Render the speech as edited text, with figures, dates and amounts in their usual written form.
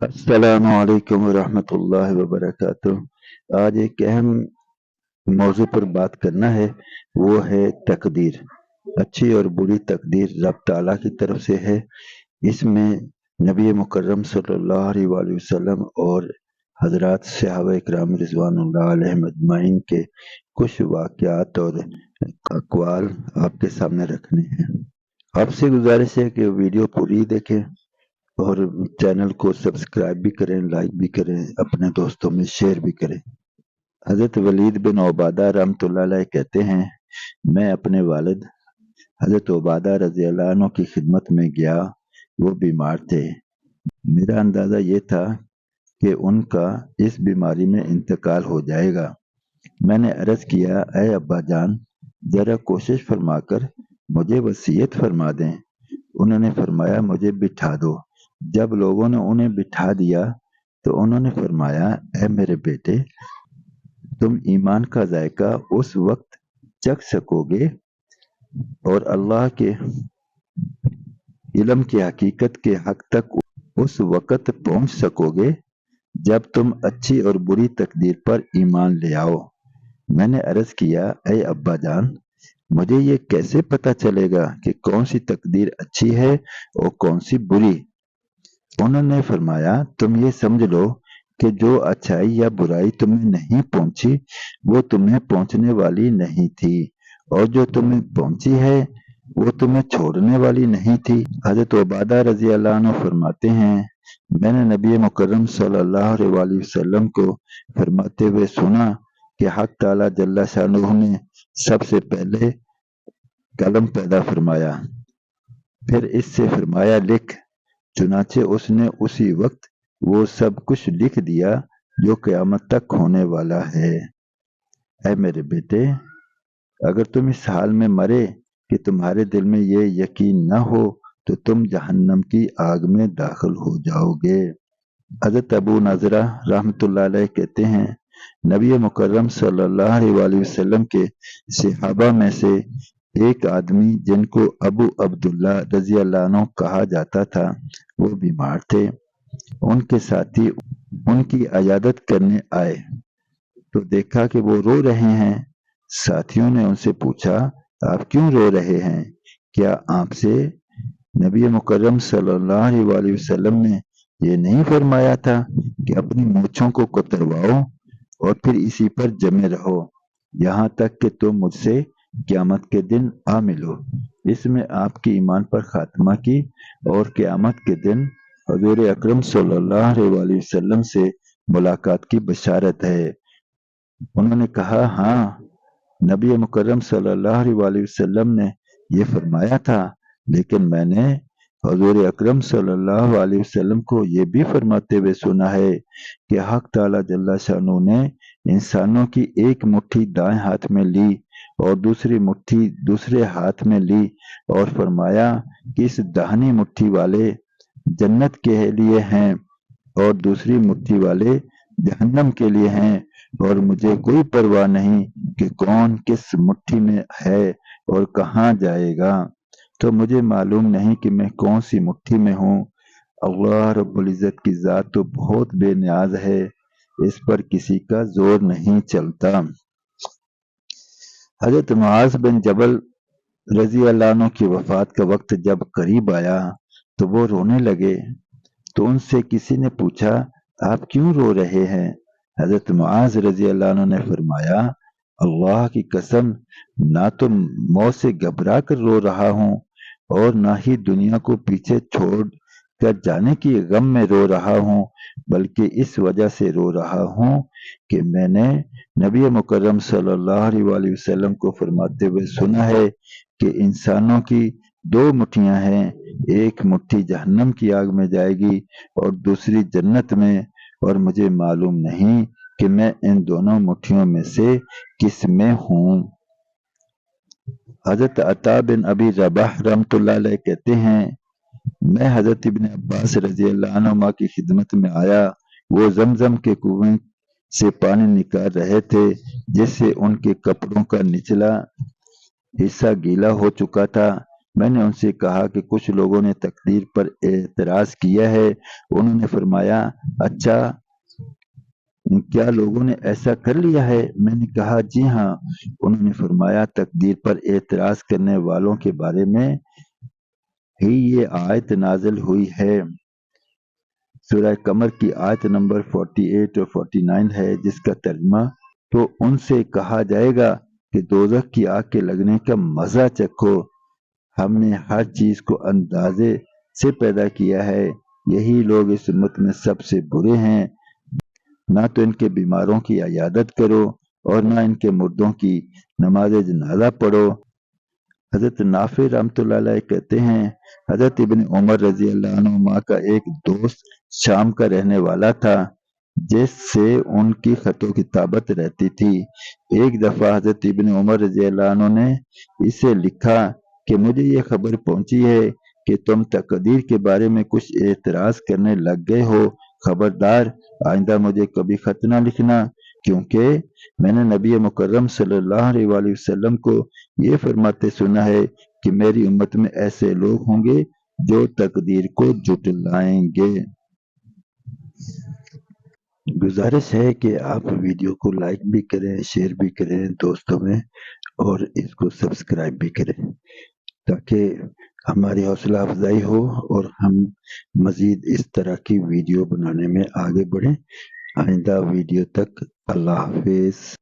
अस्सलाम वालेकुम रहमतुल्लाहि व बरकातुहू। आज एक अहम मौजू पर बात करना है, वो है तकदीर। अच्छी और बुरी तकदीर रब ताला की तरफ से है। इसमें नबी मुकर्रम सल्लल्लाहु अलैहि वसल्लम और हजरात सहाबा इकराम रिज़वानुल्लाह अलैहिम अजमाइन के कुछ वाक़यात और अक़वाल आपके सामने रखने हैं। आपसे गुजारिश है कि वीडियो पूरी देखें और चैनल को सब्सक्राइब भी करें, लाइक भी करें, अपने दोस्तों में शेयर भी करें। हजरत वलीद बिन उबादा रहमतुल्लाह अलैह कहते हैं, मैं अपने वालिद हजरत उबादा रज़ी अल्लाह अन्हु की खिदमत में गया। वो बीमार थे। मेरा अंदाज़ा ये था कि उनका इस बीमारी में इंतकाल हो जाएगा। मैंने अर्ज़ किया, ऐ अब्बा जान, ज़रा कोशिश फरमाकर मुझे वसीयत फरमा दें। उन्होंने फरमाया, मुझे बिठा दो। जब लोगों ने उन्हें बिठा दिया तो उन्होंने फरमाया, ऐ मेरे बेटे, तुम ईमान का जायका उस वक्त चख सकोगे और अल्लाह के इल्म की हकीकत के हक तक उस वक्त पहुंच सकोगे जब तुम अच्छी और बुरी तकदीर पर ईमान ले आओ। मैंने अर्ज किया, ऐ अब्बा जान, मुझे ये कैसे पता चलेगा कि कौन सी तकदीर अच्छी है और कौन सी बुरी? उन्होंने फरमाया, तुम ये समझ लो कि जो अच्छाई या बुराई तुम्हें नहीं पहुंची वो तुम्हें पहुंचने वाली नहीं थी, और जो तुम्हें पहुंची है वो तुम्हें छोड़ने वाली नहीं थी। हजरत उबादा रजी अल्लाह अन्हु फरमाते हैं, मैंने नबी मुकर्रम सल्लल्लाहु अलैहि वसल्लम को फरमाते हुए सुना कि हक ताला जल्ला शानुहु ने सबसे पहले कलम पैदा फरमाया, फिर इससे फरमाया लिख। चुनाचे उसने उसी वक्त वो सब कुछ लिख दिया जो क़यामत तक होने वाला है। ऐ मेरे बेटे, अगर तुम इस हाल में मरे कि तुम्हारे दिल में ये यकीन न हो तो तुम जहन्नम की आग में दाखिल हो जाओगे। हज़रत अबू नज़रा रहमतुल्लाह अलैह कहते हैं, नबी मुकर्रम सल्लल्लाहु अलैहि वसल्लम के सहाबा में से एक आदमी जिनको अबू अब्दुल्ला रज़ी अल्लाह अन्हु कहा जाता था, वो बीमार थे। उनके साथी उनकी इयादत करने आए तो देखा कि वो रो रहे हैं। साथियों ने उनसे पूछा, आप क्यों रो रहे हैं? क्या आपसे नबी मुकर्रम सल्लल्लाहु अलैहि वसल्लम ने ये नहीं फरमाया था कि अपनी मूंछों को कतरवाओ और फिर इसी पर जमे रहो यहाँ तक कि तुम मुझसे क़यामत के दिन आ मिलो? इसमें आपकी ईमान पर खात्मा की और क़यामत के दिन हुज़ूर अकरम सल्लल्लाहु अलैहि वसल्लम से मुलाकात की बशारत है। उन्होंने कहा, हाँ, नबी मुकर्रम सल्लल्लाहु अलैहि वसल्लम ने ये फरमाया था, लेकिन मैंने हुज़ूर अकरम सल्लल्लाहु अलैहि वसल्लम को ये भी फरमाते हुए सुना है कि हक ताला जल्ला शानू ने इंसानों की एक मुट्ठी दाएं हाथ में ली और दूसरी मुट्ठी दूसरे हाथ में ली और फरमाया कि इस दाहिनी मुट्ठी वाले जन्नत के लिए हैं और दूसरी मुट्ठी वाले जहन्नम के लिए हैं, और मुझे कोई परवाह नहीं कि कौन किस मुट्ठी में है और कहाँ जाएगा। तो मुझे मालूम नहीं कि मैं कौन सी मुट्ठी में हूँ। अल्लाह रब्बुल इज़्ज़त की ज़ात तो बहुत बेनियाज है, इस पर किसी का जोर नहीं चलता। हजरत मुआज़ बिन जबल रज़ी अल्लाह अन्हु की वफ़ात का वक्त जब करीब आया तो वो रोने लगे। तो उनसे किसी ने पूछा, आप क्यों रो रहे हैं? हजरत मुआज़ रज़ी अल्लाह अन्हु ने फरमाया, अल्लाह की कसम, ना तो मौत से घबरा कर रो रहा हूँ और ना ही दुनिया को पीछे छोड़ कर जाने की गम में रो रहा हूँ, बल्कि इस वजह से रो रहा हूँ कि मैंने नबी मुकर्रम सल्लल्लाहु अलैहि वसल्लम को फरमाते हुए सुना है कि इंसानों की दो मुट्ठियां हैं, एक मुट्ठी जहन्नम की आग में जाएगी और दूसरी जन्नत में, और मुझे मालूम नहीं कि मैं इन दोनों मुट्ठियों में से किस में हूँ। हजरत अता बिन अबी रबाह रहमतुल्लाह अलैह कहते हैं, मैं हजरत इब्न अब्बास रजी अल्लाह अन्हुमा की खिदमत में आया। वो जमजम के कुएं से पानी निकाल रहे थे जिससे उनके कपड़ों का निचला हिस्सा गीला हो चुका था। میں نے ان سے کہا کہ کچھ لوگوں نے تقدیر پر اعتراض کیا ہے۔ انہوں نے فرمایا اچھا کیا لوگوں نے ایسا کر لیا ہے؟ میں نے کہا جی ہاں۔ انہوں نے فرمایا تقدیر پر اعتراض کرنے والوں کے بارے میں ہی یہ آیت نازل ہوئی ہے۔ سورہ قمر کی آیت نمبر 48 اور 49 ہے، جس کا ترجمہ تو ان سے کہا جائے گا کہ دوزخ کی آگ کے لگنے کا مزہ چکھو، ہم نے ہر چیز کو اندازے سے پیدا کیا ہے، یہی لوگ اس امت میں سب سے برے ہیں، نہ تو ان کے بیماروں کی عیادت کرو اور نہ ان کے مردوں کی نماز جنازہ پڑھو۔ حضرت نافع رحمۃ اللہ علیہ کہتے ہیں حضرت ابن عمر رضی اللہ عنہما کا ایک دوست شام کا رہنے والا تھا جس سے ان کی خط و کتابت رہتی تھی۔ ایک دفعہ حضرت ابن عمر رضی اللہ عنہ نے اسے لکھا کہ مجھے یہ خبر پہنچی ہے کہ تم تقدیر کے بارے میں کچھ اعتراض کرنے لگ گئے ہو، خبردار آئندہ مجھے کبھی خط نہ لکھنا، کیونکہ میں نے نبی مکرم صلی اللہ علیہ وآلہ وسلم کو یہ فرماتے سنا ہے کہ میری امت میں ایسے لوگ ہوں گے جو تقدیر کو جھٹلائیں گے۔ گزارش ہے کہ آپ ویڈیو کو لائک بھی کریں، شیئر بھی کریں دوستوں میں، اور اس کو سبسکرائب بھی کریں تاکہ ہماری حوصلہ افزائی ہو اور ہم مزید اس طرح کی ویڈیو بنانے میں آگے بڑھیں۔ آئندہ ویڈیو تک اللہ حافظ۔